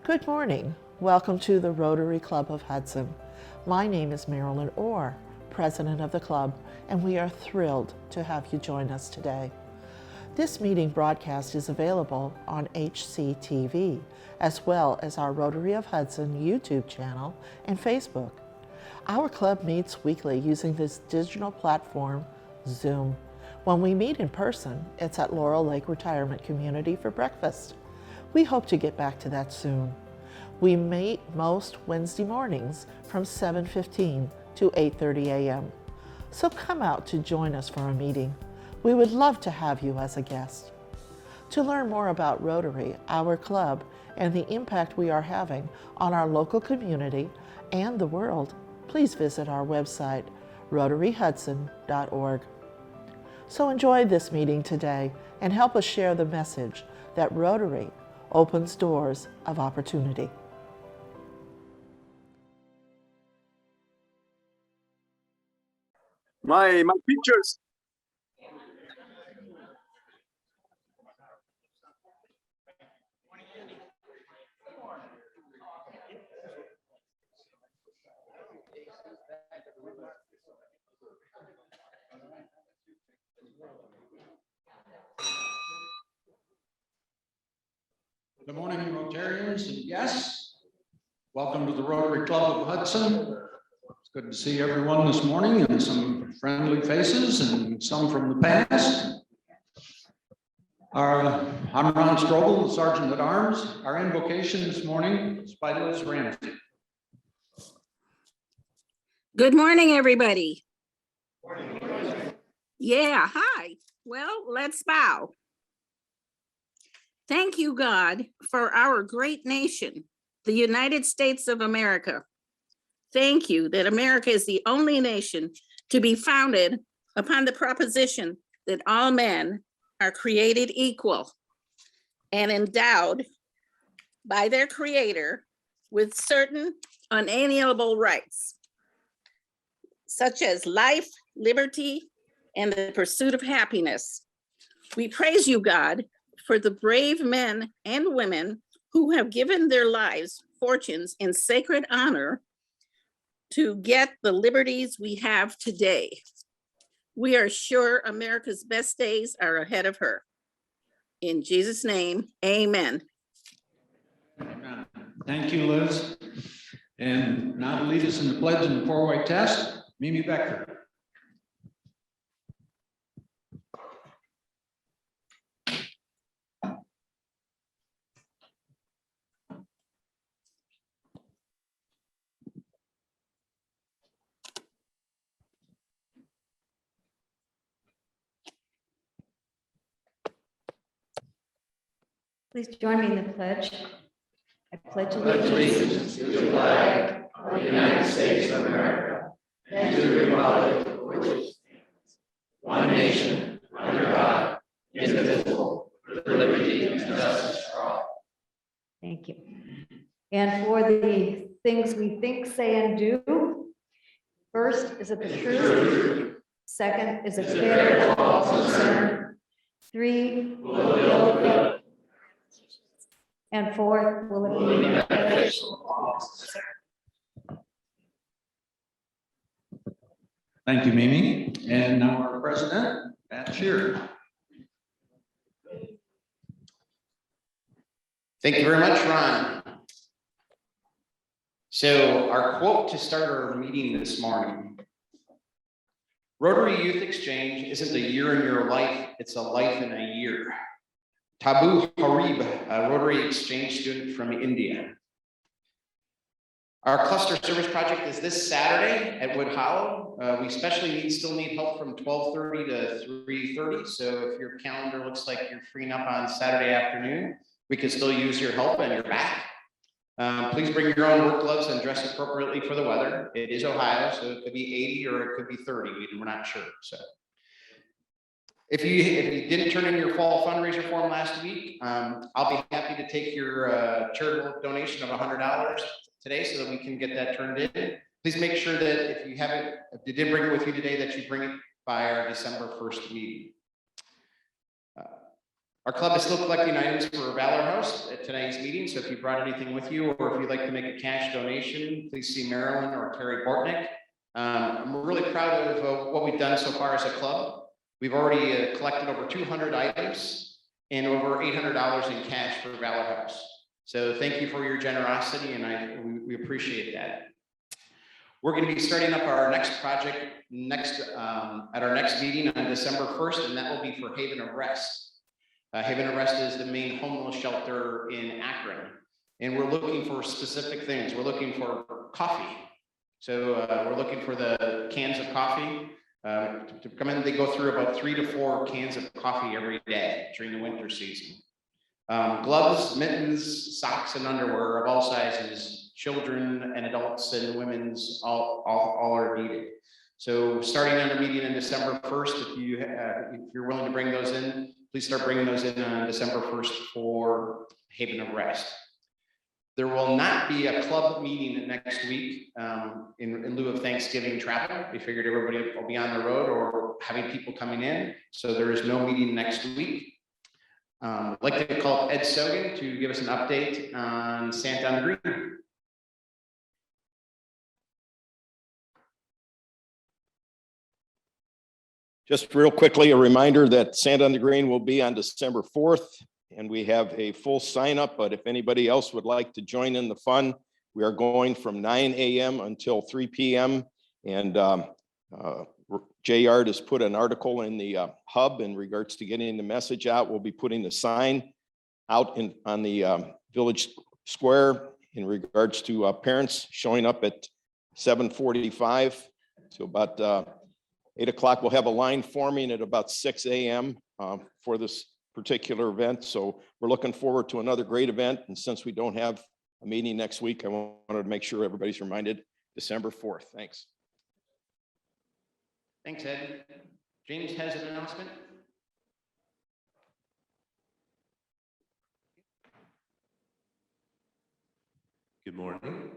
Good morning. Welcome to the Rotary Club of Hudson. My name is Marilyn Orr, President of the club, and we are thrilled to have you join us today. This meeting broadcast is available on HCTV, as well as our Rotary of Hudson YouTube channel and Facebook. Our club meets weekly using this digital platform, Zoom. When we meet in person, it's at Laurel Lake Retirement Community for breakfast. We hope to get back to that soon. We meet most Wednesday mornings from 7:15 to 8:30 a.m. So come out to join us for a meeting. We would love to have you as a guest. To learn more about Rotary, our club, and the impact we are having on our local community and the world, please visit our website, rotaryhudson.org. So enjoy this meeting today and help us share the message that Rotary opens doors of opportunity. My pictures. Good morning, Rotarians and guests. Welcome to the Rotary Club of Hudson. It's good to see everyone this morning and some friendly faces and some from the past. I'm Ron Strobel, the Sergeant at Arms. Our invocation this morning is by Liz Ramsey. Good morning, everybody. Yeah, hi. Well, let's bow. Thank you, God, for our great nation, the United States of America. Thank you that America is the only nation to be founded upon the proposition that all men are created equal and endowed by their Creator with certain unalienable rights, such as life, liberty, and the pursuit of happiness. We praise you, God, for the brave men and women who have given their lives, fortunes, in sacred honor to get the liberties we have today. We are sure America's best days are ahead of her. In Jesus' name, amen. Amen. Thank you, Liz. And now to lead us in the pledge and the four-way test, Mimi Becker. Please join me in the pledge. I pledge allegiance to the flag of the United States of America and to the republic for which it stands, one nation, under God, indivisible, with liberty and justice for all. Thank you. And for the things we think, say, and do, first, is it the truth? Second, is it fair to all concerned? 3, will it build good? And 4, will it be beneficial to all concerned? Thank you, Mimi. And now our president, Pat Shearer. Thank you very much, Ron. So our quote to start our meeting this morning: Rotary Youth Exchange isn't a year in your life, it's a life in a year. Tabu Harib, a Rotary Exchange student from India. Our cluster service project is this Saturday at Wood Hollow. We still need help from 12:30 to 3:30. So if your calendar looks like you're freeing up on Saturday afternoon, we can still use your help and your back. Please bring your own work gloves and dress appropriately for the weather. It is Ohio, so it could be 80 or it could be 30. We're not sure. So if you didn't turn in your fall fundraiser form last week, I'll be happy to take your charitable donation of $100 today so that we can get that turned in. Please make sure that if you did bring it with you today, that you bring it by our December 1st meeting. Our club is still collecting items for Valor House at tonight's meeting, so if you brought anything with you, or if you'd like to make a cash donation, please see Marilyn or Terry Bortnick. I'm really proud of what we've done so far as a club. We've already collected over 200 items and over $800 in cash for Valor House. So thank you for your generosity, and we appreciate that. We're going to be starting up our next project at our next meeting on December 1st, and that will be for Haven of Rest. Haven of Rest is the main homeless shelter in Akron, and we're looking for specific things. We're looking for coffee. So we're looking for the cans of coffee to come in. They go through about 3 to 4 cans of coffee every day during the winter season. Gloves, mittens, socks, and underwear of all sizes, children and adults and women's, all are needed. So starting on the meeting on December 1st, if you're willing to bring those in, please start bringing those in on December 1st for Haven of Rest. There will not be a club meeting next week in lieu of Thanksgiving travel. We figured everybody will be on the road or having people coming in. So there is no meeting next week. I'd like to call Ed Sogan to give us an update on Santa on the Green. Just real quickly, a reminder that Santa on the Green will be on December 4th, and we have a full sign up, but if anybody else would like to join in the fun, we are going from 9 a.m. until 3 p.m. And JR has put an article in the hub in regards to getting the message out. We'll be putting the sign out on the village square in regards to parents showing up at 7:45. So about 8 o'clock, we'll have a line forming at about 6 a.m. For this particular event. So we're looking forward to another great event. And since we don't have a meeting next week, I wanted to make sure everybody's reminded December 4th. Thanks. Thanks, Ed. James has an announcement. Good morning.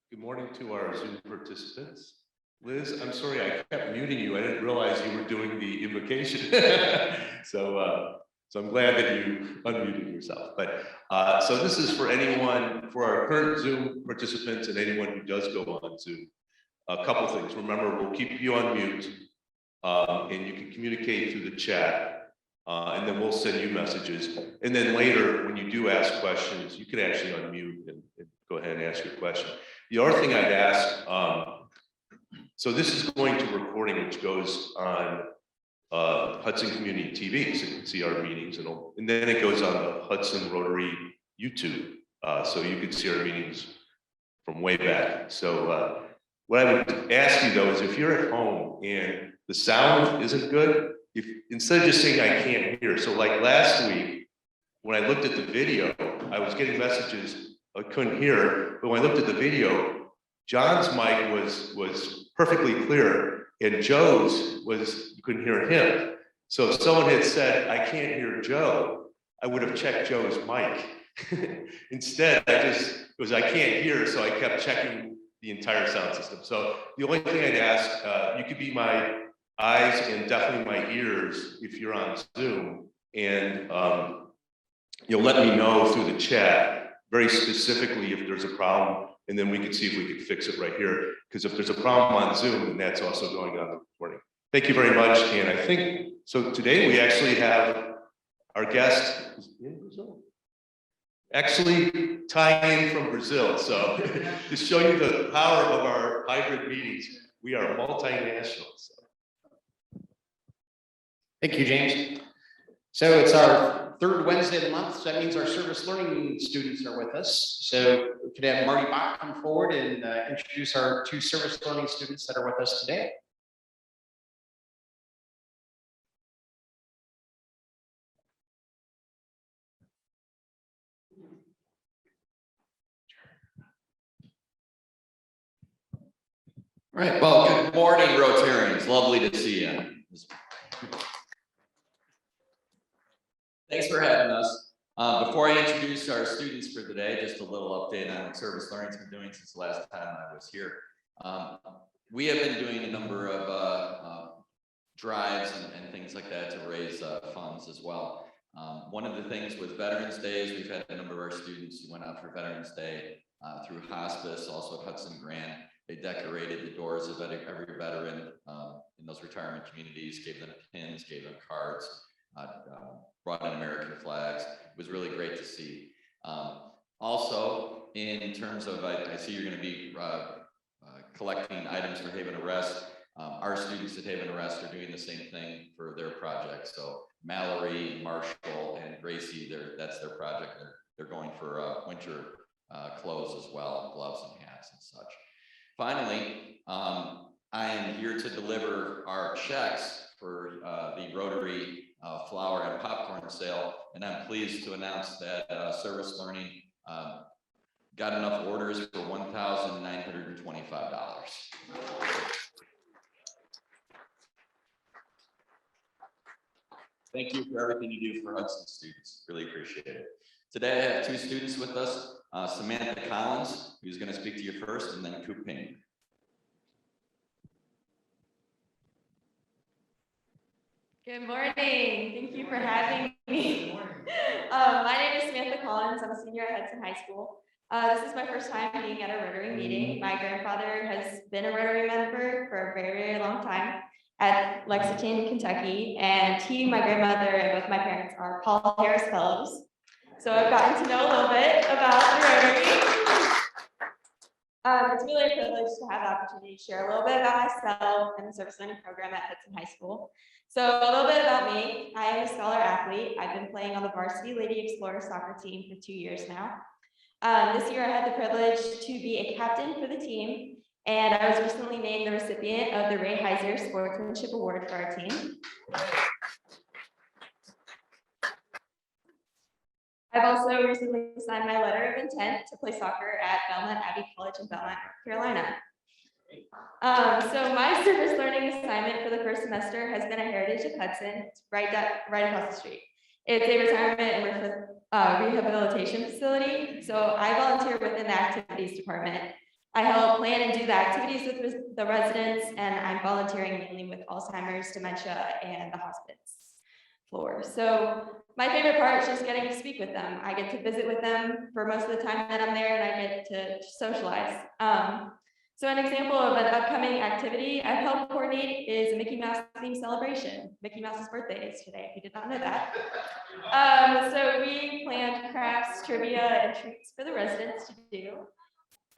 Good morning to our Zoom participants. Liz, I'm sorry, I kept muting you. I didn't realize you were doing the invocation. So I'm glad that you unmuted yourself. But so this is for anyone, for our current Zoom participants and anyone who does go on Zoom. A couple things. Remember, we'll keep you on mute and you can communicate through the chat and then we'll send you messages. And then later, when you do ask questions, you can actually unmute and go ahead and ask your question. The other thing I'd ask, so this is going to recording, which goes on Hudson Community TV, so you can see our meetings, and then it goes on the Hudson Rotary YouTube, so you can see our meetings from way back. So what I would ask you though is if you're at home and the sound isn't good, if instead of just saying I can't hear, so like last week when I looked at the video, I was getting messages I couldn't hear, but when I looked at the video, John's mic was perfectly clear, and Joe's you couldn't hear him. So if someone had said, I can't hear Joe, I would have checked Joe's mic. Instead, it was I can't hear, so I kept checking the entire sound system. So the only thing I'd ask, you could be my eyes and definitely my ears if you're on Zoom, and you'll let me know through the chat very specifically if there's a problem, and then we can see if we can fix it right here. Because if there's a problem on Zoom, then that's also going on the recording. Thank you very much. And I think, so today we actually have our guest in Brazil, actually tying in from Brazil. So to show you the power of our hybrid meetings, we are multinational. So. Thank you, James. So it's our third Wednesday of the month, so that means our service learning students are with us. So we could have Marty Bach come forward and introduce our 2 service learning students that are with us today. All right, well, good morning, Rotarians. Lovely to see you. Thanks for having us. Before I introduce our students for today, just a little update on what service learning's been doing since the last time I was here. We have been doing a number of drives and things like that to raise funds as well. One of the things with Veterans Days, we've had a number of our students who went out for Veterans Day through hospice, also at Hudson Grant. They decorated the doors of every veteran in those retirement communities, gave them pins, gave them cards, brought in American flags. It was really great to see. Also, in terms of, I see you're going to be collecting items for Haven Arrest. Our students at Haven Arrest are doing the same thing for their project. So Mallory, Marshall, and Gracie, that's their project. They're going for winter clothes as well, gloves and hats and such. Finally, I am here to deliver our checks for the Rotary flower and popcorn sale, and I'm pleased to announce that Service Learning got enough orders for $1,925. Thank you for everything you do for Hudson students. Really appreciate it. Today I have two students with us, Samantha Collins, who's going to speak to you first, and then Coop Payne. Good morning. Thank you for having me. My name is Samantha Collins. I'm a senior at Hudson High School. This is my first time being at a Rotary meeting. My grandfather has been a Rotary member for a very, very long time at Lexington, Kentucky, and my grandmother, and both my parents are Paul Harris Fellows. So I've gotten to know a little bit about the Rotary. It's really a privilege to have the opportunity to share a little bit about myself and the service learning program at Hudson High School. So a little bit about me. I am a scholar athlete. I've been playing on the varsity Lady Explorer soccer team for 2 years now. This year I had the privilege to be a captain for the team, and I was recently named the recipient of the Ray Heiser Sportsmanship Award for our team. I've also recently signed my letter of intent to play soccer at Belmont Abbey College in Belmont, North Carolina. So my service learning assignment for the first semester has been at Heritage of Hudson. It's right across the street. It's a retirement and rehabilitation facility. So I volunteer within the activities department. I help plan and do the activities with the residents, and I'm volunteering mainly with Alzheimer's, dementia, and the hospice floor. So my favorite part is just getting to speak with them. I get to visit with them for most of the time that I'm there, and I get to socialize. So an example of an upcoming activity I've helped coordinate is a Mickey Mouse theme celebration. Mickey Mouse's birthday is today, if you did not know that. So we planned crafts, trivia, and treats for the residents to do.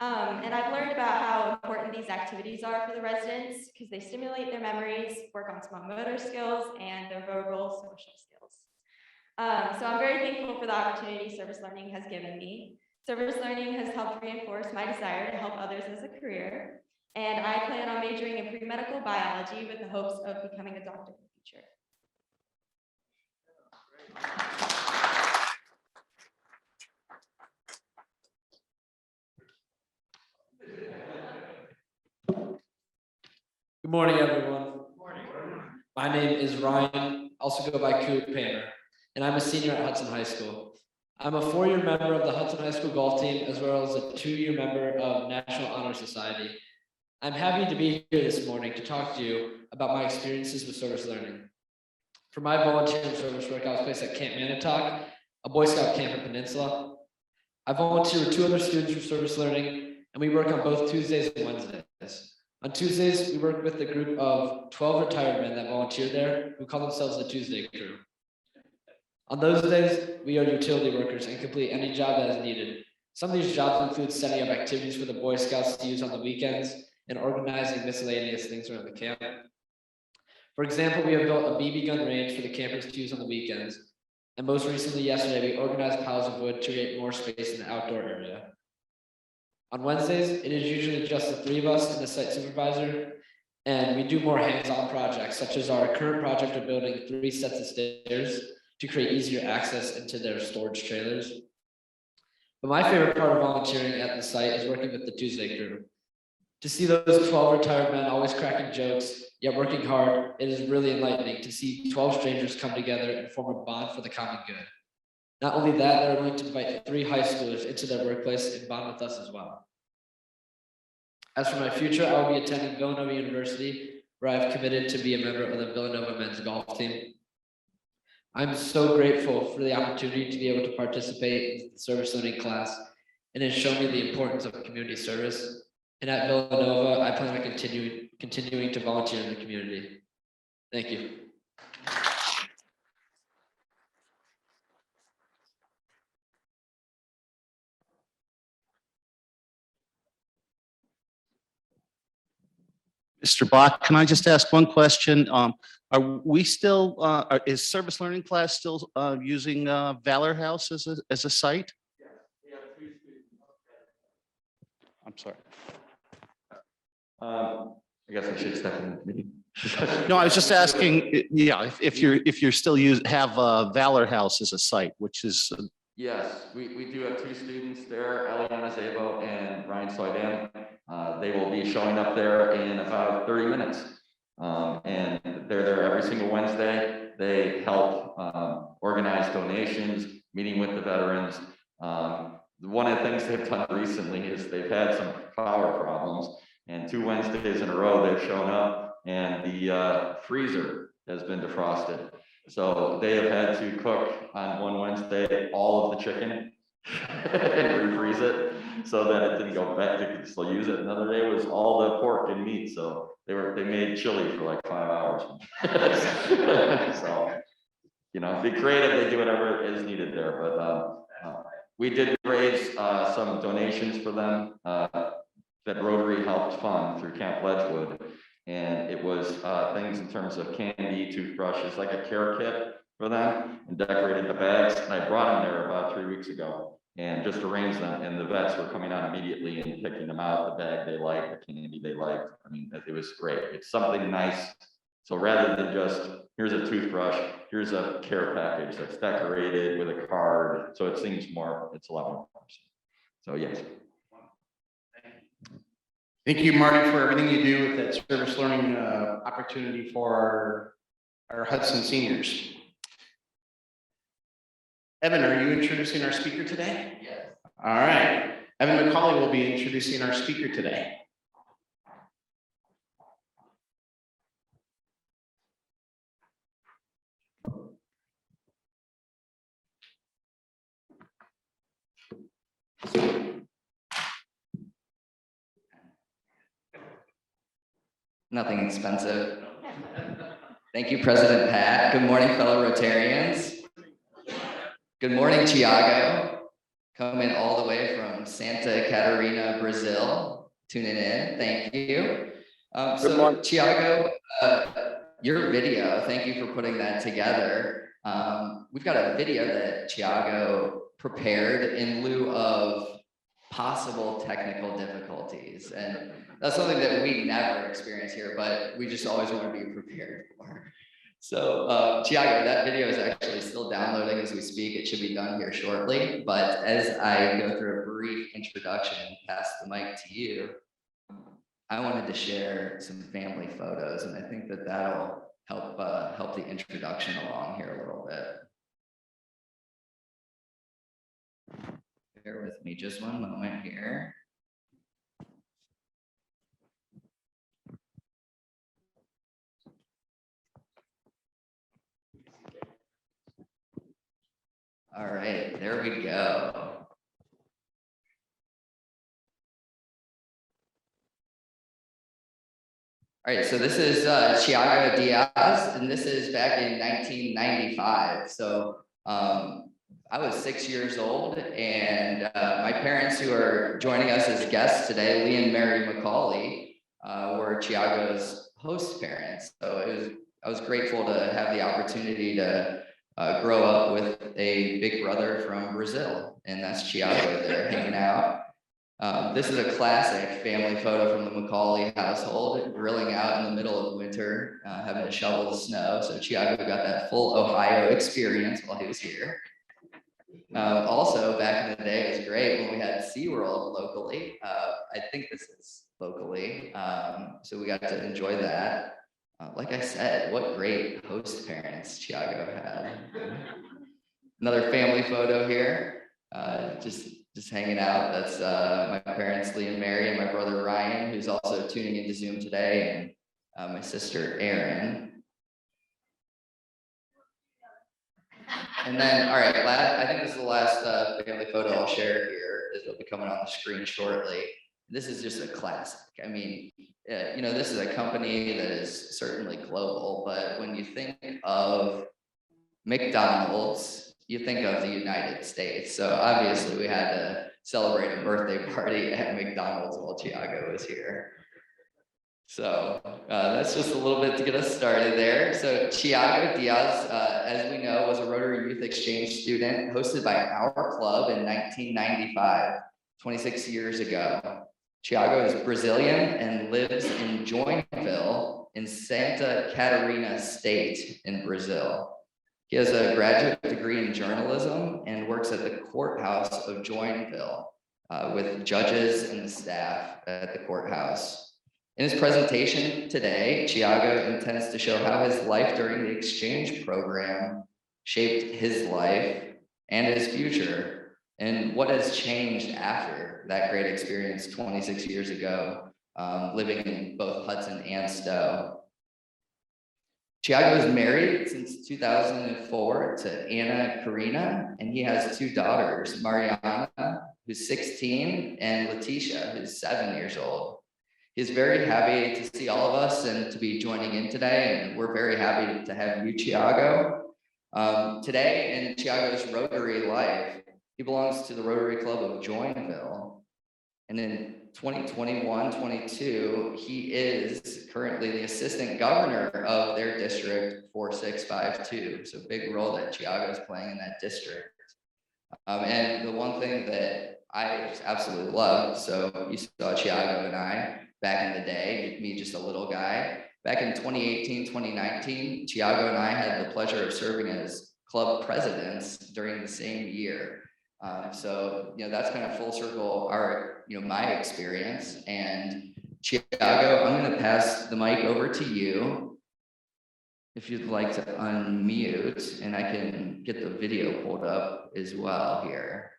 And I've learned about how important these activities are for the residents because they stimulate their memories, work on small motor skills, and their verbal social skills. So I'm very thankful for the opportunity service learning has given me. Service learning has helped reinforce my desire to help others as a career, and I plan on majoring in pre-medical biology with the hopes of becoming a doctor in the future. Good morning, everyone. Good morning. My name is Ryan, also go by Coop Payne, and I'm a senior at Hudson High School. I'm a 4-year member of the Hudson High School golf team, as well as a 2-year member of National Honor Society. I'm happy to be here this morning to talk to you about my experiences with service learning. For my volunteer and service work, I was placed at Camp Manitowoc, a Boy Scout camp in Peninsula. I volunteer with 2 other students for service learning, and we work on both Tuesdays and Wednesdays. On Tuesdays, we work with a group of 12 retired men that volunteer there, who call themselves the Tuesday Crew. On those days, we are utility workers and complete any job that is needed. Some of these jobs include setting up activities for the Boy Scouts to use on the weekends and organizing miscellaneous things around the camp. For example, we have built a BB gun range for the campers to use on the weekends. And most recently, yesterday, we organized piles of wood to create more space in the outdoor area. On Wednesdays, it is usually just the 3 of us and the site supervisor, and we do more hands-on projects, such as our current project of building 3 sets of stairs to create easier access into their storage trailers. But my favorite part of volunteering at the site is working with the Tuesday Crew. To see those 12 retired men always cracking jokes, yet working hard, it is really enlightening to see 12 strangers come together and form a bond for the common good. Not only that, they're willing to invite 3 high schoolers into their workplace and bond with us as well. As for my future, I will be attending Villanova University, where I've committed to be a member of the Villanova men's golf team. I'm so grateful for the opportunity to be able to participate in the service learning class, and it showed me the importance of community service. And at Villanova, I plan on continuing to volunteer in the community. Thank you. Mr. Bach, can I just ask one question? Are we still, is service learning class still using Valor House as a site? I'm sorry. I guess I should step in. No, I was just asking, yeah, if you're still have Valor House as a site, which is. Yes, we do have 2 students there, Eliana Zabo and Ryan Soydam. They will be showing up there in about 30 minutes. And they're there every single Wednesday. They help organize donations, meeting with the veterans. One of the things they've done recently is they've had some power problems, and 2 Wednesdays in a row they've shown up and the freezer has been defrosted. So they have had to cook on one Wednesday all of the chicken and refreeze it so that it didn't go bad. They could still use it. Another day was all the pork and meat. So they made chili for like 5 hours. So, you know, be creative. They do whatever is needed there. But we did raise some donations for them that Rotary helped fund through Camp Ledgewood. And it was things in terms of candy, toothbrushes, like a care kit for them, and decorated the bags. And I brought them there about 3 weeks ago and just arranged them. And the vets were coming out immediately and picking them out, the bag they liked, the candy they liked. I mean, it was great. It's something nice. So rather than just, here's a toothbrush, here's a care package that's decorated with a card. So it seems more, it's a lot more personal. So yes. Thank you, Marty, for everything you do with that service learning opportunity for our Hudson seniors. Evan, are you introducing our speaker today? Yes. All right. Evan McCauley will be introducing our speaker today. Nothing expensive. Thank you, President Pat. Good morning, fellow Rotarians. Good morning, Chiago. Coming all the way from Santa Catarina, Brazil. Tuning in. Thank you. So, Chiago, your video, thank you for putting that together. We've got a video that Chiago prepared in lieu of possible technical difficulties. And that's something that we never experience here, but we just always want to be prepared for. So Chiago, that video is actually still downloading as we speak. It should be done here shortly. But as I go through a brief introduction and pass the mic to you, I wanted to share some family photos, and I think that that'll help help the introduction along here a little bit. Bear with me just one moment here. All right, there we go. All right, so this is Chiago Diaz, and this is back in 1995. So I was 6 years old, and my parents, who are joining us as guests today, Lee and Mary McCauley, were Chiago's host parents. So I was grateful to have the opportunity to grow up with a big brother from Brazil, and that's Chiago there hanging out. This is a classic family photo from the McCauley household, grilling out in the middle of winter, having to shovel the snow. So Chiago got that full Ohio experience while he was here. Also, back in the day, it was great when we had SeaWorld locally. I think this is locally, so we got to enjoy that. Like I said, what great host parents Chiago had. Another family photo here, just hanging out. That's my parents, Lee and Mary, and my brother Ryan, who's also tuning into Zoom today, and my sister Erin. And then, all right, I think this is the last family photo I'll share here. It'll be coming on the screen shortly. This is just a classic. I mean, you know, this is a company that is certainly global, but when you think of McDonald's, you think of the United States. So obviously we had to celebrate a birthday party at McDonald's while Chiago was here. So that's just a little bit to get us started there. So Chiago Diaz, as we know, was a Rotary Youth Exchange student hosted by our club in 1995, 26 years ago. Chiago is Brazilian and lives in Joinville in Santa Catarina State in Brazil. He has a graduate degree in journalism and works at the courthouse of Joinville with judges and the staff at the courthouse. In his presentation today, Chiago intends to show how his life during the exchange program shaped his life and his future, and what has changed after that great experience 26 years ago, living in both Hudson and Stowe. Chiago is married since 2004 to Anna Karina, and he has two daughters, Mariana, who's 16, and Letitia, who's 7 years old. He's very happy to see all of us and to be joining in today, and we're very happy to have you, Chiago. Today in Chiago's Rotary life, he belongs to the Rotary Club of Joinville, and in 2021-22, he is currently the assistant governor of their district 4652. So big role that Chiago is playing in that district. And the one thing that I just absolutely love, so you saw Chiago and I back in the day, me just a little guy. Back in 2018, 2019, Chiago and I had the pleasure of serving as club presidents during the same year. So, you know, that's kind of full circle our, you know, my experience. And Chiago, I'm going to pass the mic over to you if you'd like to unmute, and I can get the video pulled up as well here.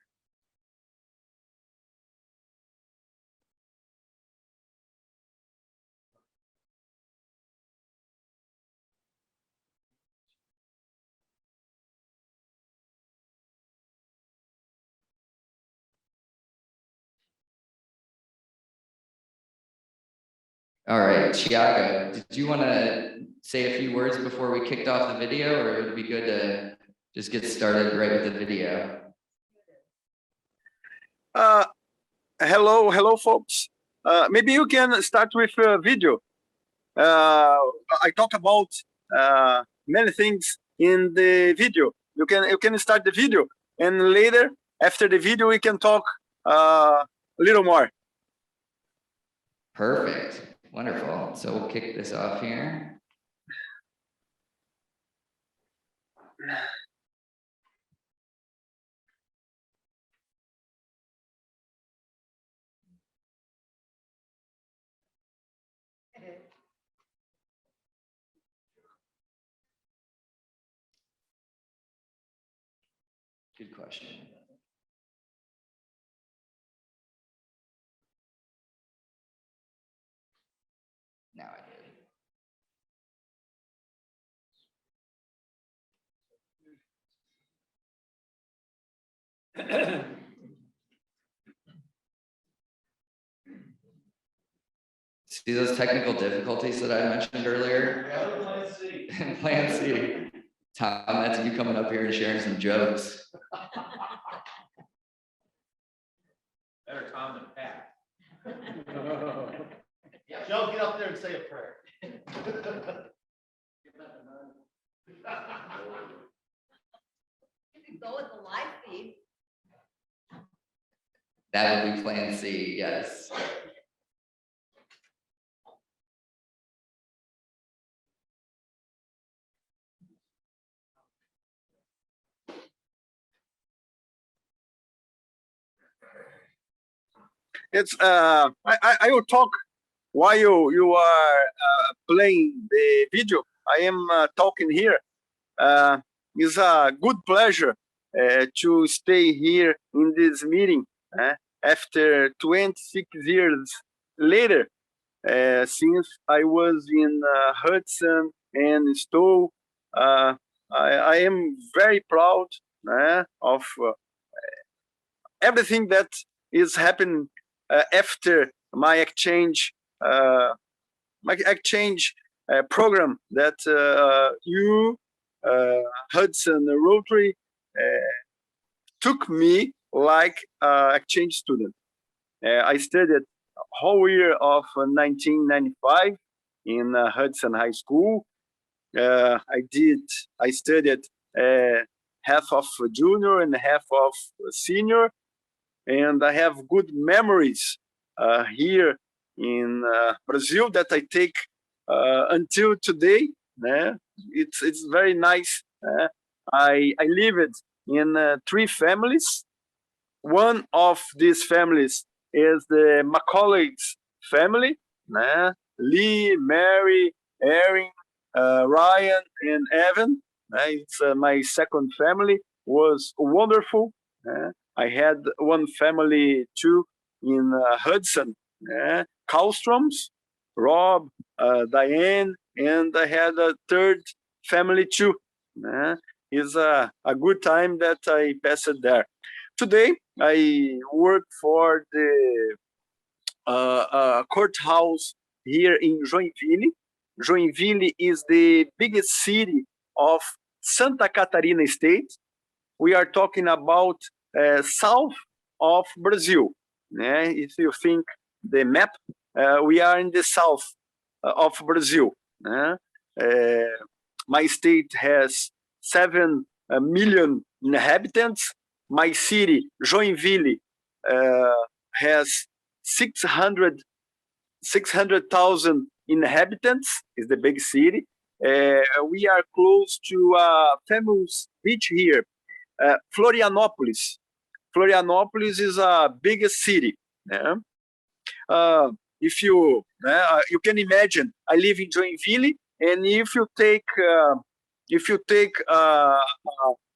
All right, Chiago, did you want to say a few words before we kicked off the video, or would it be good to just get started right with the video? Hello, folks. Maybe you can start with a video. I talk about many things in the video. You can start the video, and later, after the video, we can talk a little more. Perfect. Wonderful. So we'll kick this off here. Good question. Now I do. See those technical difficulties that I mentioned earlier? Plan C. Tom, that's you coming up here and sharing some jokes. Better Tom than Pat. Joe, get up there and say a prayer. You can go with the live feed. That would be plan C, yes. It's I will talk while you are playing the video. I am talking here. It's a good pleasure to stay here in this meeting after 26 years later, since I was in Hudson and Stowe. I am very proud of everything that is happening after my exchange program that you, Hudson Rotary, took me like exchange student. I studied whole year of 1995 in Hudson High School. I studied half of junior and half of senior, and I have good memories here in Brazil that I take until today. It's very nice. I lived in 3 families. One of these families is the Macaulay's family, Lee, Mary, Erin, Ryan, and Evan. It's my second family, was wonderful. I had one family too in Hudson, Kallstrom's, Rob, Diane, and I had a third family too. It's a good time that I passed there. Today, I work for the courthouse here in Joinville. Joinville is the biggest city of Santa Catarina state. We are talking about south of Brazil. If you think the map, we are in the south of Brazil. My state has 7 million inhabitants. My city, Joinville, has 600,000 inhabitants. Is the big city. We are close to a famous beach here, Florianopolis. Florianopolis is a biggest city. If you can imagine, I live in Joinville, and if you take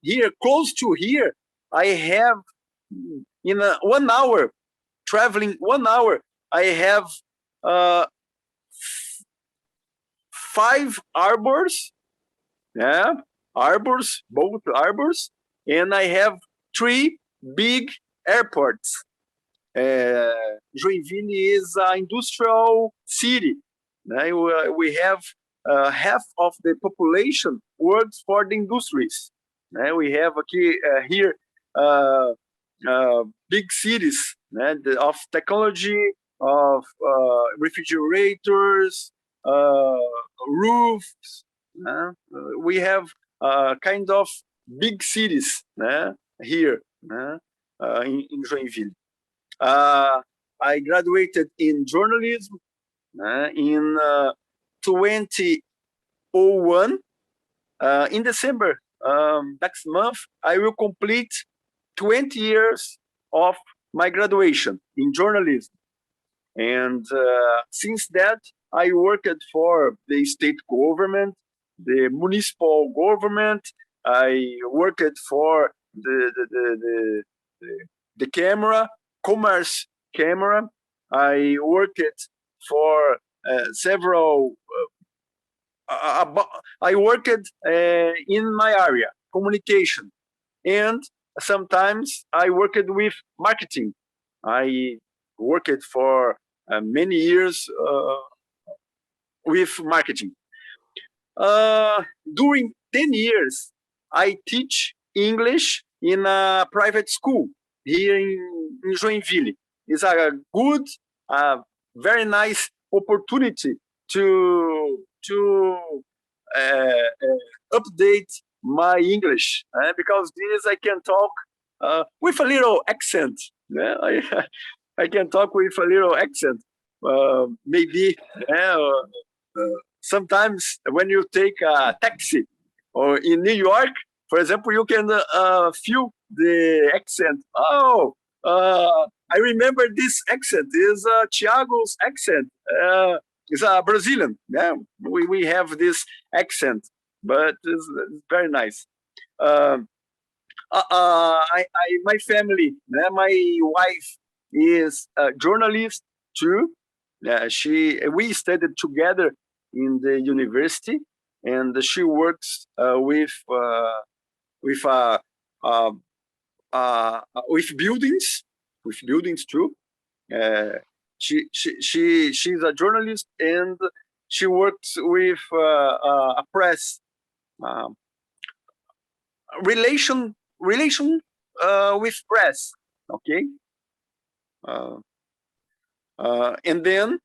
here close to here, I have in 1 hour traveling 1 hour. I have 5 harbors, both harbors, and I have 3 big airports. Joinville is an industrial city. We have half of the population works for the industries. We have here big cities of technology, of refrigerators, roofs. We have kind of big cities here in Joinville. I graduated in journalism in 2001. In December next month, I will complete 20 years of my graduation in journalism. And since that, I worked for the state government, the municipal government. I worked for the commerce camera. I worked for several. I worked in my area, communication, and sometimes I worked with marketing. I worked for many years with marketing. During 10 years, I teach English in a private school here in Joinville. It's a good, very nice opportunity to update my English because this I can talk with a little accent. I can talk with a little accent. Maybe sometimes when you take a taxi or in New York, for example, you can feel the accent. Oh, I remember this accent. Is Chiago's accent. It's a Brazilian. Yeah, we have this accent, but it's very nice. My family, my wife is a journalist too. We studied together in the university. and she works with buildings too. She's a journalist, and she works with a press relation with press. Okay. And then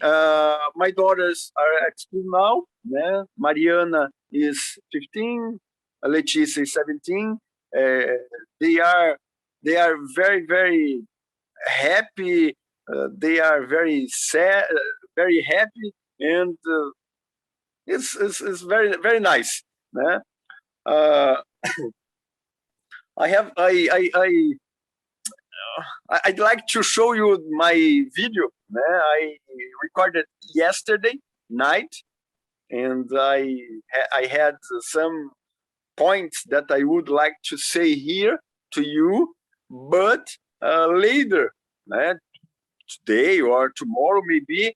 my daughters are at school now. Yeah? Mariana is 15, Leticia is 17. They are very, very happy. They are very sad, very happy, and it's very, very nice. Yeah? I'd like to show you my video. I recorded yesterday night, and I had some points that I would like to say here to you, but later, today or tomorrow maybe,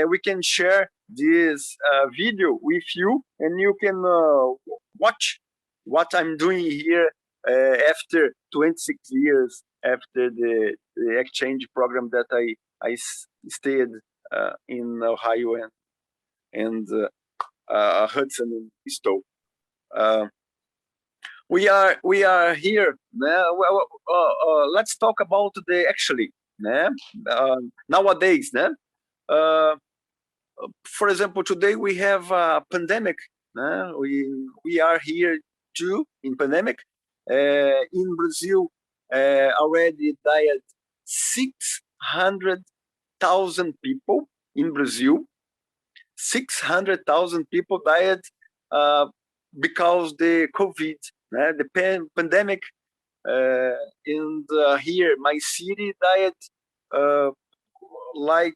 we can share this video with you, and you can watch what I'm doing here after 26 years after the exchange program that I stayed in Ohio and Hudson and Stowe. We are here. Let's talk about the actually. Nowadays, for example, today we have a pandemic. We are here too in pandemic. In Brazil, already died 600,000 people in Brazil. 600,000 people died because the COVID, the pandemic. And here, my city died like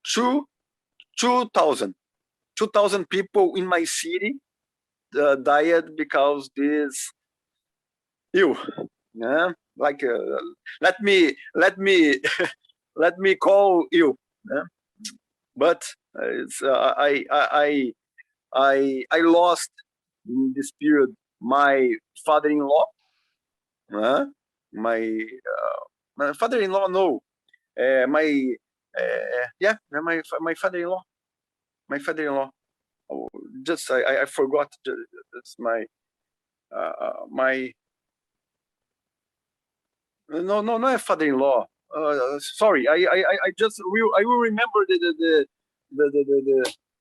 2,000 people in my city died because this like let me let me call you, but it's I lost in this period my father-in-law, my father-in-law, no, my father-in-law, oh, just I forgot. That's my my no, not father-in-law. Sorry, I just I will remember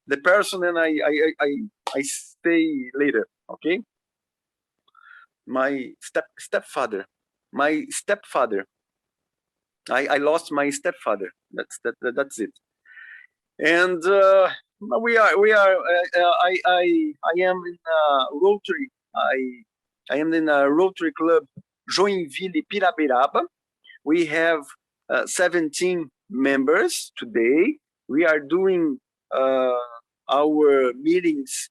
the person, and I stay later. Okay. My stepfather. I lost my stepfather. That's it. And we are I am in Rotary. I am in a Rotary Club, Joinville, Pirabiraba. We have 17 members today. We are doing our meetings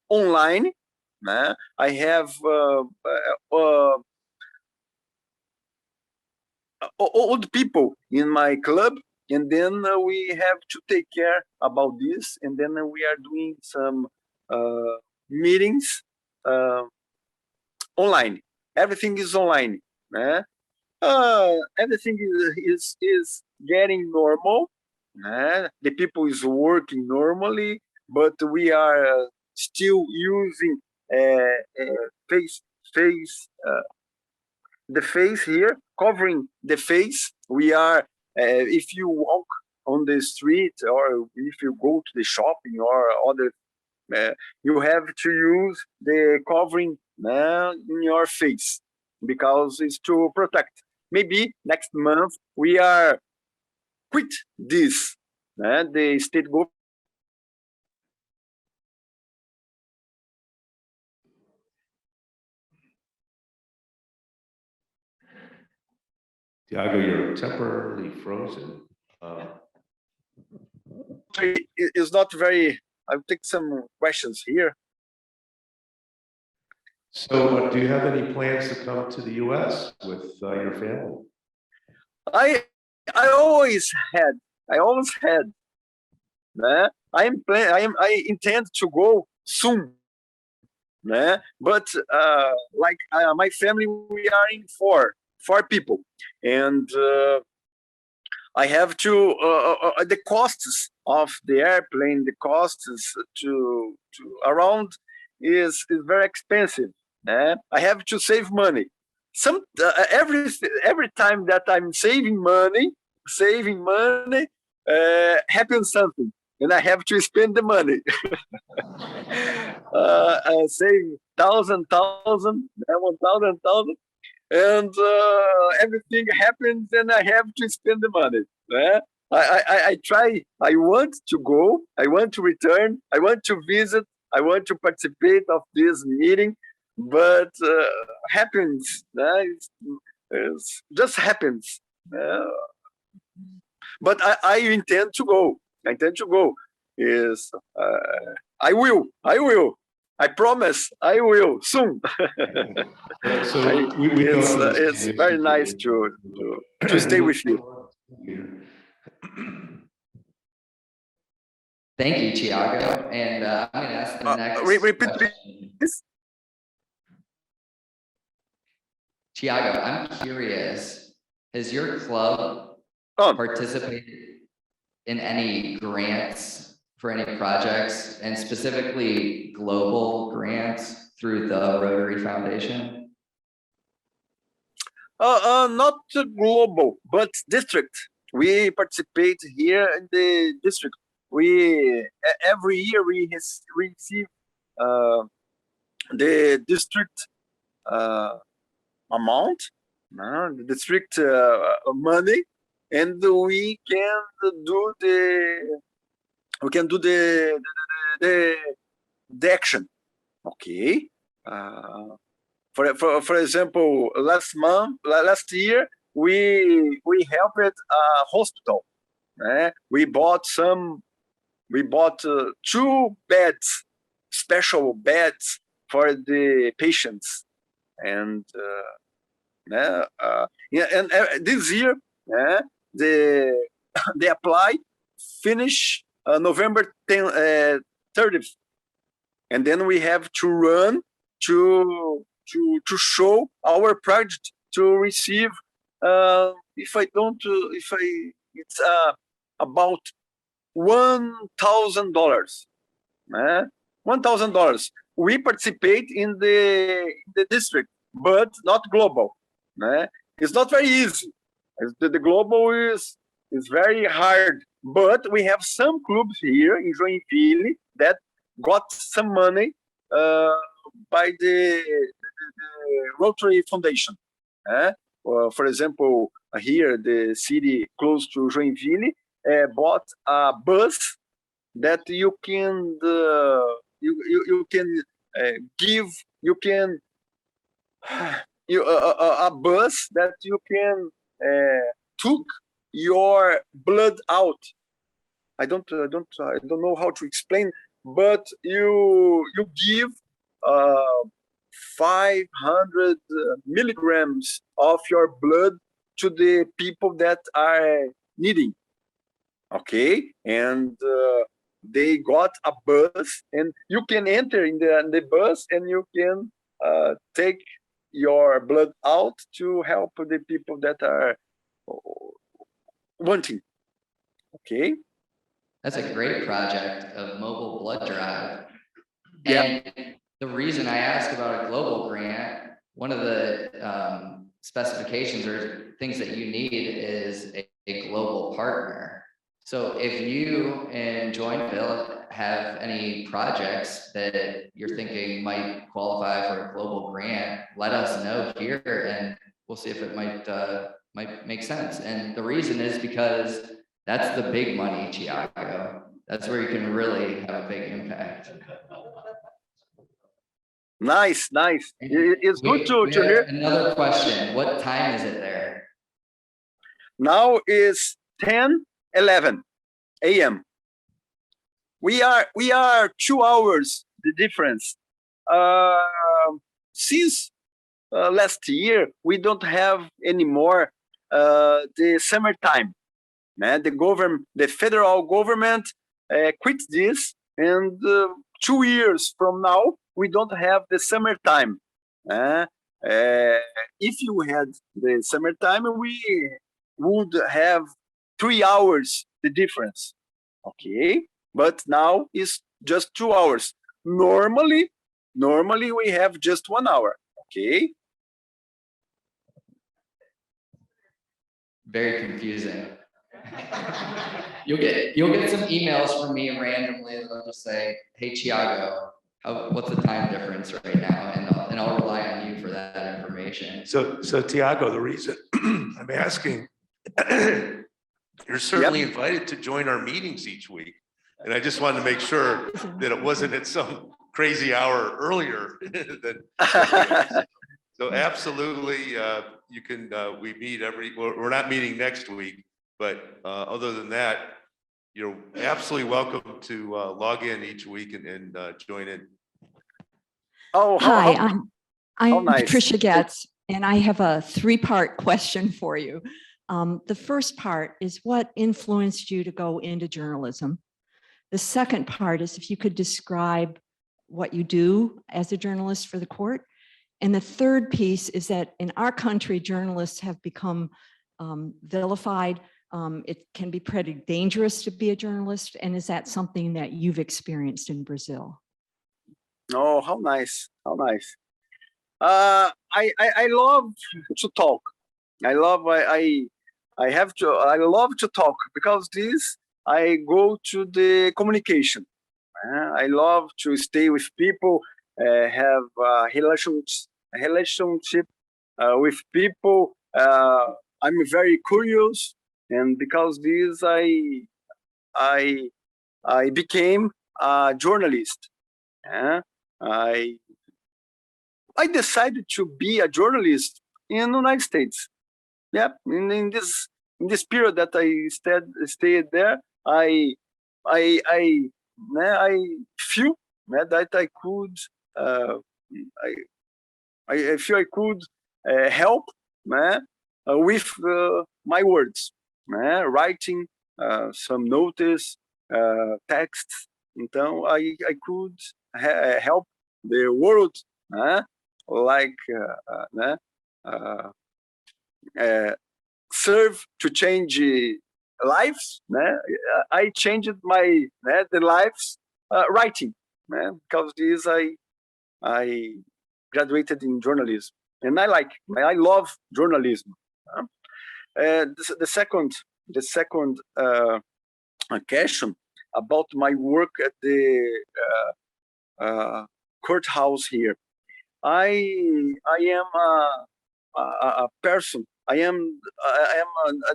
online. I have old people in my club, and then we have to take care about this, and then we are doing some meetings online. Everything is online. Everything is getting normal. The people is working normally, but we are still using the face here, covering the face. We are, if you walk on the street, or if you go to the shopping or other, you have to use the covering in your face, because it's to protect. Maybe next month we are quit this. The state government. Thiago, you're temporarily frozen. It's not very. I'll take some questions here. So, do you have any plans to come to the U.S. with your family? I always had. I intend to go soon. But like my family, we are in four people, and I have to the costs of the airplane, the costs to around is very expensive. I have to save money. Every time that I'm saving money, happens something, and I have to spend the money. Save thousand, 1,000, and everything happens, and I have to spend the money. I try. I want to go. I want to return. I want to visit. I want to participate of this meeting, but happens. It's just happens. But I intend to go. I intend to go. Is I will. I will. I promise I will soon. So It's very nice to stay with you. Thank you, Chiago. And I'm going to ask the next Repeat, question. please. Chiago, I'm curious, has your club Oh. participated in any grants for any projects, and specifically global grants through the Rotary Foundation? Not global, but district. We participate here in the district. We every year we receive the district amount, the district money, and we can do the action. Okay. For example, last year we helped a hospital. We bought 2 beds, special beds for the patients, and this year they apply finish November 30th, and then we have to run to show our project to receive it's about $1,000. $1,000. We participate in the district, but not global. It's not very easy. The global is very hard, but we have some clubs here in Joinville that got some money by the Rotary Foundation. For example, here the city close to Joinville bought a bus that you can give a bus that you can took your blood out. I don't know how to explain, but you give 500 milligrams of your blood to the people that are needing. Okay, and they got a bus, and you can enter in the bus, and you can take your blood out to help the people that are wanting. Okay, that's a great project of mobile blood drive. Yeah. And the reason I ask about a global grant, one of the specifications or things that you need is a global partner. So if you and Joinville have any projects that you're thinking might qualify for a global grant, let us know here, and we'll see if it might make sense. And the reason is because that's the big money, Chiago. That's where you can really have a big impact. Nice. It's good to hear. Another question. What time is it there? Now is 10:11 a.m. We are 2 hours the difference. Since last year we don't have anymore the summertime. The federal government quit this, and 2 years from now, we don't have the summertime. If you had the summertime, we would have 3 hours the difference. Okay, but now it's just 2 hours. Normally we have just 1 hour. Okay. Very confusing. You'll get some emails from me randomly that'll just say, "Hey Chiago, what's the time difference right now?" And I'll rely on you for that information. So Thiago, the reason I'm asking, you're certainly invited to join our meetings each week. And I just wanted to make sure that it wasn't at some crazy hour earlier than. So absolutely, you can, we meet we're not meeting next week, but other than that, you're absolutely welcome to log in each week and join in. Oh, hi, I'm nice. Patricia Getz, and I have a 3-part question for you. The first part is what influenced you to go into journalism? The second part is if you could describe what you do as a journalist for the court. And the third piece is that in our country, journalists have become vilified. It can be pretty dangerous to be a journalist. And is that something that you've experienced in Brazil? Oh, how nice. How nice. I love to talk. I love to talk because I go to the communication. I love to stay with people, have relationship with people. I'm very curious, and because I became a journalist. I decided to be a journalist in the United States. Yep, in this period that I stayed there, I feel that I could I feel I could help with my words, writing some notice, texts. Então I could help the world, like serve to change lives. I changed the lives writing, because I graduated in journalism, and I love journalism. The second question about my work at the courthouse here. I am a person. I am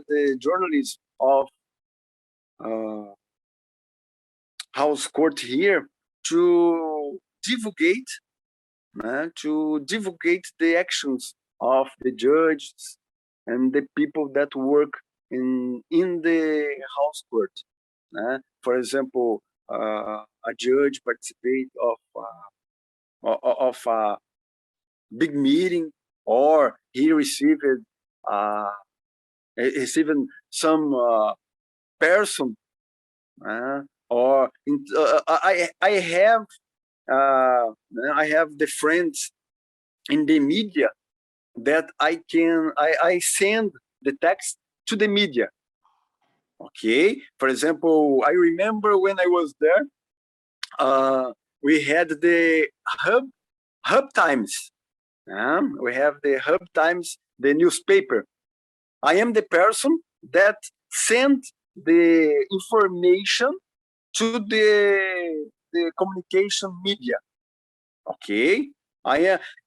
the journalist of house court here to divulgate the actions of the judges and the people that work in the house court. For example, a judge participate of a big meeting, or he received some person, or I have the friends in the media that I send the text to the media. Okay, for example, I remember when I was there, we had the Hub Times. We have the Hub Times, the newspaper. I am the person that sent the information to the communication media. Okay,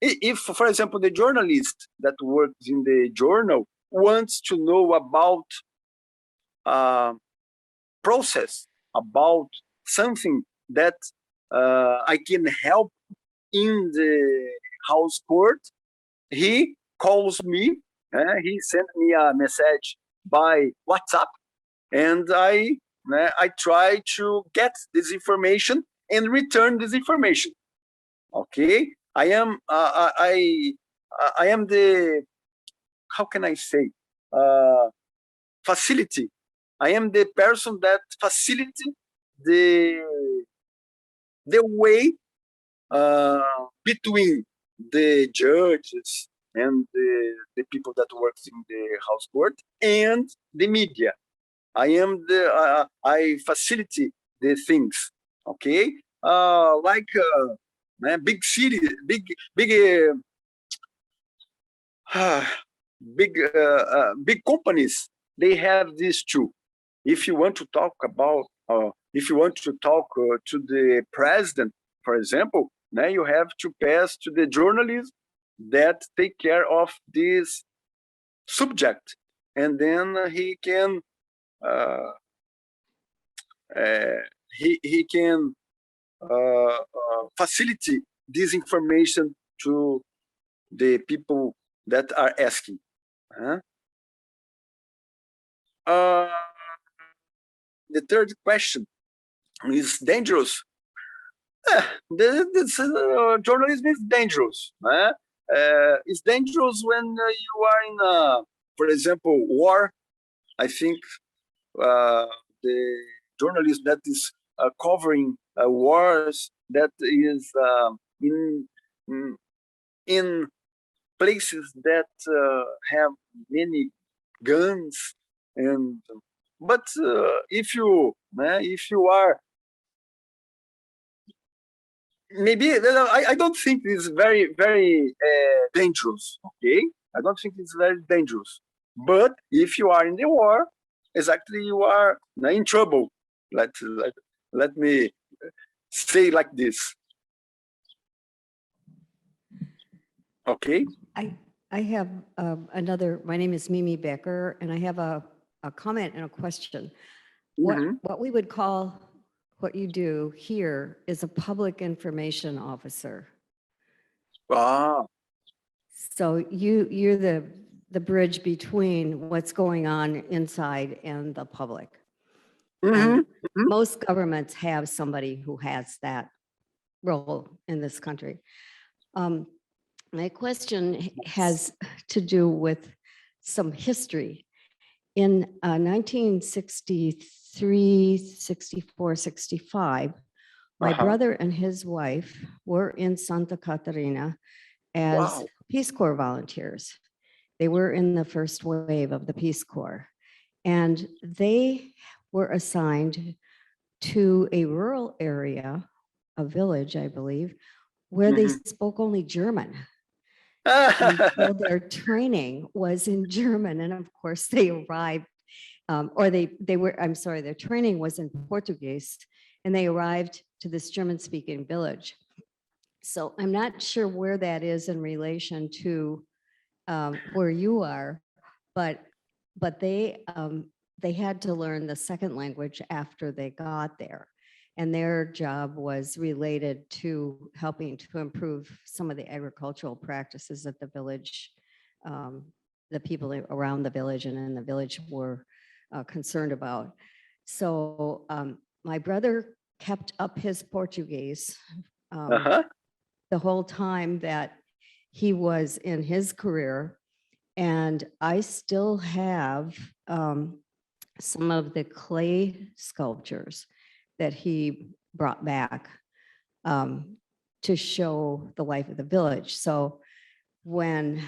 if, for example, the journalist that works in the journal wants to know about process, about something that I can help in the house court, he calls me, he sent me a message by WhatsApp, and I try to get this information and return this information. Okay, I am the, how can I say, facility. I am the person that facility the way between the judges and the people that works in the house court and the media. I facilitate the things, okay? Like big city, big big companies, they have this too. If you want to talk about, if you want to talk to the president, for example, now you have to pass to the journalists that take care of this subject, and then he can he can facilitate this information to the people that are asking. The third question is dangerous. This journalism is dangerous. It's dangerous when you are in, for example, war. I think the journalist that is covering wars, that is in places that have many guns, and but if you are, maybe I don't think it's very dangerous. Okay, I don't think it's very dangerous. But if you are in the war, exactly, you are in trouble. Let me say like this. Okay. I have another. My name is Mimi Becker, and I have a comment and a question. What we would call what you do here is a public information officer. Ah. So you're the bridge between what's going on inside and the public. And most governments have somebody who has that role in this country. My question has to do with some history. In 1963, 64, 65, my brother and his wife were in Santa Catarina as Peace Corps volunteers. They were in the first wave of the Peace Corps, and they were assigned to a rural area, a village, I believe, where they spoke only German. So their training was in German, and of course they arrived, their training was in Portuguese, and they arrived to this German-speaking village. So I'm not sure where that is in relation to where you are, but they had to learn the second language after they got there. And their job was related to helping to improve some of the agricultural practices that the village, the people around the village and in the village were concerned about. So my brother kept up his Portuguese the whole time that he was in his career. And I still have some of the clay sculptures that he brought back to show the life of the village. So when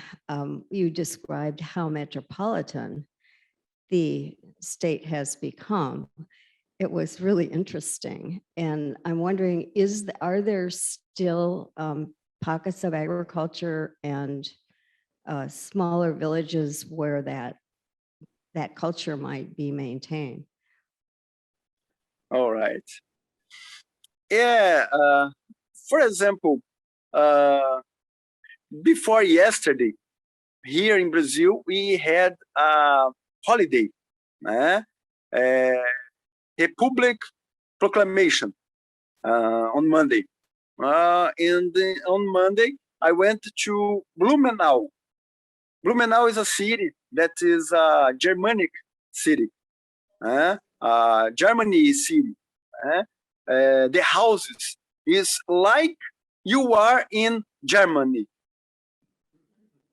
you described how metropolitan the state has become, it was really interesting. And I'm wondering, are there still pockets of agriculture and smaller villages where that culture might be maintained? All right. Yeah. For example, before yesterday, here in Brazil, we had a holiday, Republic Proclamation on Monday. And on Monday, I went to Blumenau. Blumenau is a city that is a Germanic city. Germany city. The houses is like you are in Germany.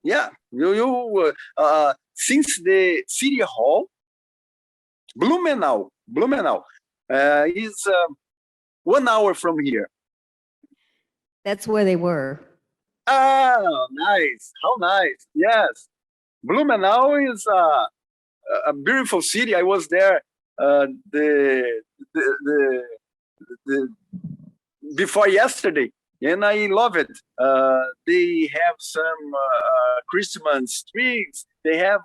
Yeah, since the city hall, Blumenau, is 1 hour from here. That's where they were. Ah, nice. How nice. Yes. Blumenau is a beautiful city. I was there the before yesterday, and I love it. They have some Christmas trees. They have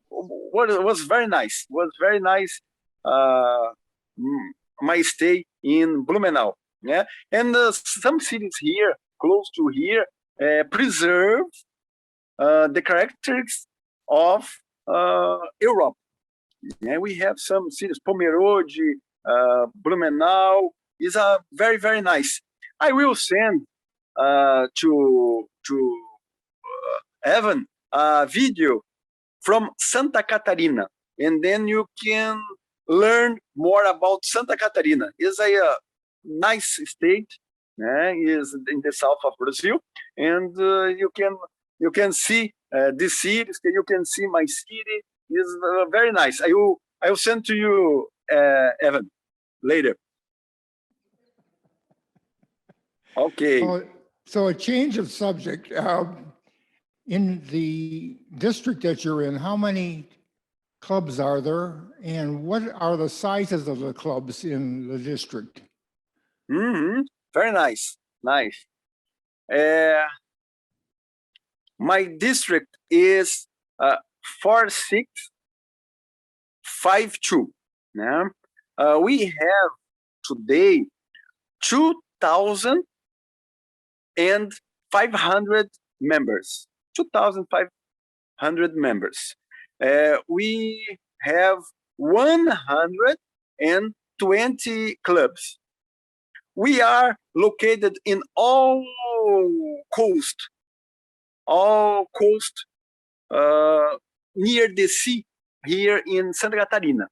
what was very nice. Was very nice. My stay in Blumenau. Yeah, and some cities here, close to here, preserve the characteristics of Europe. Yeah, we have some cities, Pomerode, Blumenau is a very, very nice. I will send to Evan a video from Santa Catarina, and then you can learn more about Santa Catarina. It's a nice state, is in the south of Brazil, and you can see the cities. You can see my city. Is very nice. I will send to you, Evan, later. Okay. So a change of subject. In the district that you're in, how many clubs are there, and what are the sizes of the clubs in the district? Very nice. Nice. My district is 4652. Yeah. We have today 2,500 members. 2,500 members. We have 120 clubs. We are located in all coast near the sea here in Santa Catarina.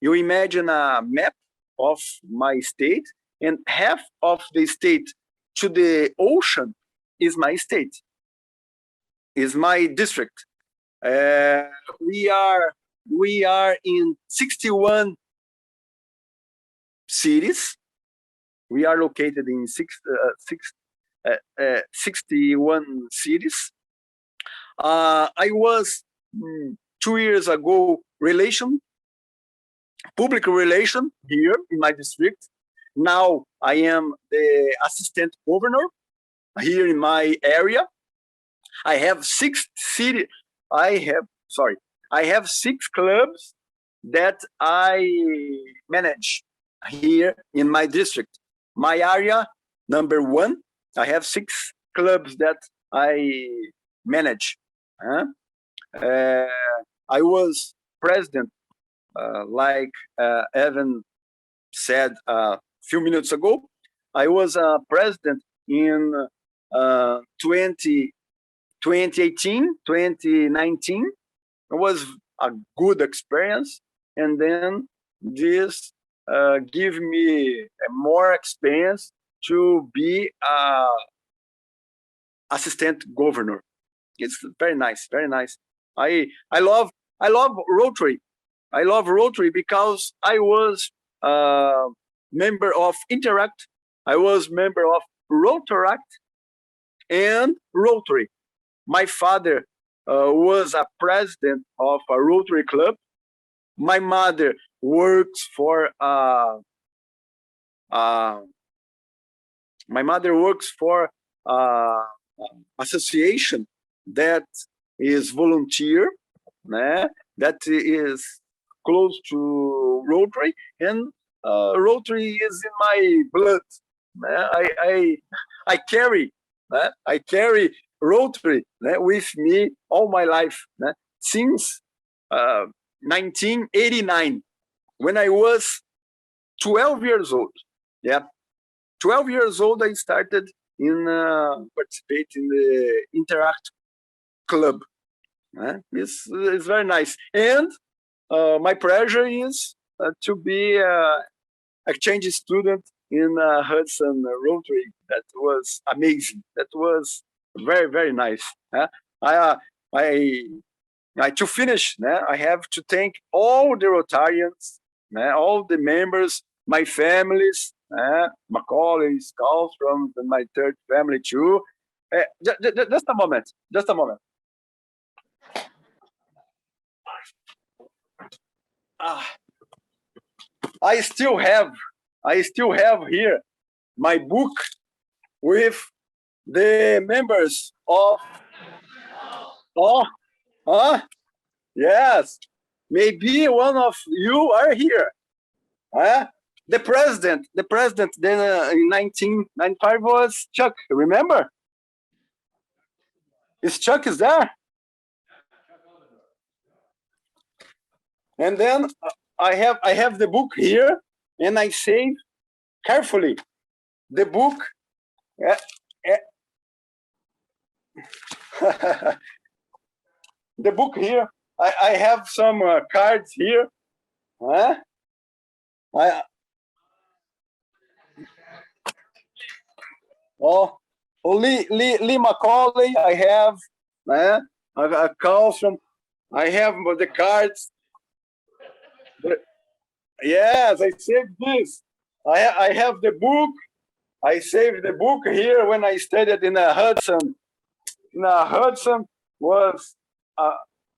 You imagine a map of my state, and half of the state to the ocean is my state, is my district. We are in 61 cities. We are located in 61 cities. I was 2 years ago public relation here in my district. Now I am the assistant governor here in my area. I have 6 clubs that I manage here in my district. My area, number 1, I have 6 clubs that I manage. I was president, like Evan said a few minutes ago. I was president in 2018, 2019. It was a good experience, and then this give me more experience to be assistant governor. It's very nice, very nice. I love Rotary. I love Rotary because I was member of Interact. I was member of Rotaract and Rotary. My father was a president of a Rotary club. My mother works for association that is volunteer, that is close to Rotary, and Rotary is in my blood. I carry Rotary with me all my life, since 1989, when I was 12 years old. Yeah, 12 years old, I started in participate in the Interact Club. It's very nice, and my pleasure is to be exchange student in Hudson Rotary. That was amazing. That was very, very nice. To finish, I have to thank all the Rotarians all the members, my families, Macaulay, Skulls from my third family too. Just a moment, just a moment. I still have here my book with the members of, yes, maybe one of you are here. The president then in 1995 was Chuck, remember? Is Chuck is there? And then I have the book here, and I save carefully the book. The book here. I have some cards here. Lee Macaulay. I have a call from. I have the cards. Yes, I saved this. I have the book. I saved the book here when I studied in Hudson. Hudson was.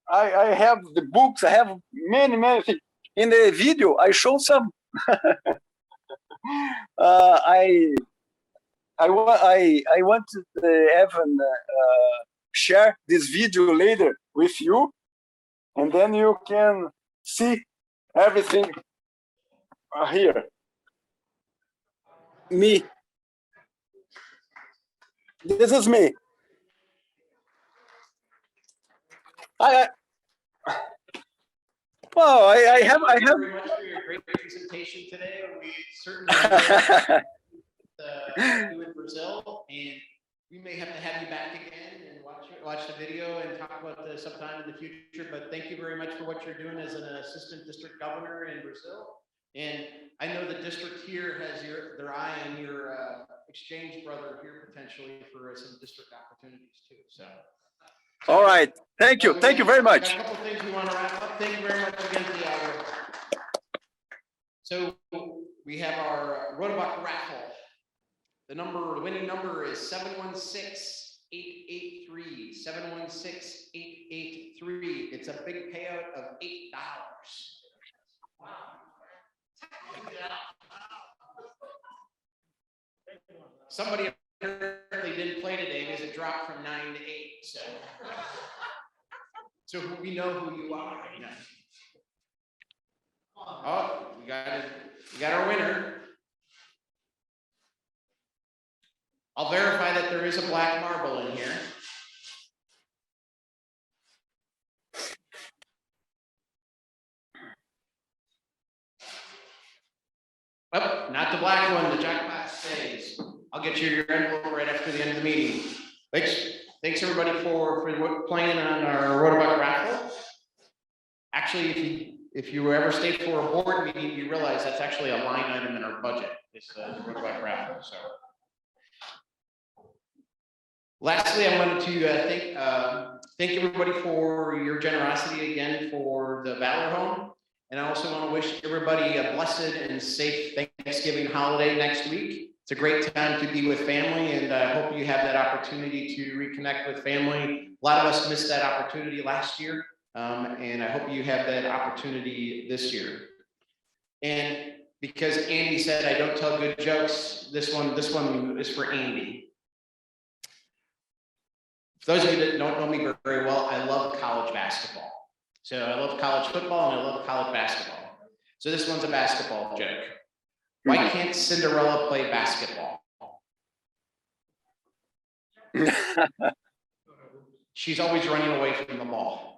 I have the books. I have many things. In the video, I show some. I want to have share this video later with you, and then you can see everything here. Me. This is me. I have. Thank you very much for your great presentation today. We certainly you in Brazil, and we may have to have you back again and watch the video and talk about this sometime in the future. But thank you very much for what you're doing as an assistant district governor in Brazil. And I know the district here has their eye on your exchange brother here potentially for some district opportunities too. So. All right. Thank you. Thank you very much. A couple things we want to wrap up. Thank you very much again, Thiago. So we have our Rotary Raffle. The winning number is 716-883. 716-883. It's a big payout of $8. Wow. Somebody apparently didn't play today because it dropped from 9 to 8. So we know who you are. Oh, we got our winner. I'll verify that there is a black marble in here. Oh, not the black one, the jackpot stays. I'll get you your envelope right after the end of the meeting. Thanks everybody for playing on our Rotary Raffle. Actually, if you ever stay for a board meeting, you realize that's actually a line item in our budget. It's the Rotary Raffle. So, lastly, I wanted to thank everybody for your generosity again for the Valor Home. And I also want to wish everybody a blessed and safe Thanksgiving holiday next week. It's a great time to be with family, and I hope you have that opportunity to reconnect with family. A lot of us missed that opportunity last year, and I hope you have that opportunity this year. And because Andy said I don't tell good jokes, this one is for Andy. For those of you that don't know me very well, I love college basketball. So I love college football and I love college basketball. So this one's a basketball joke. Why can't Cinderella play basketball? She's always running away from the ball.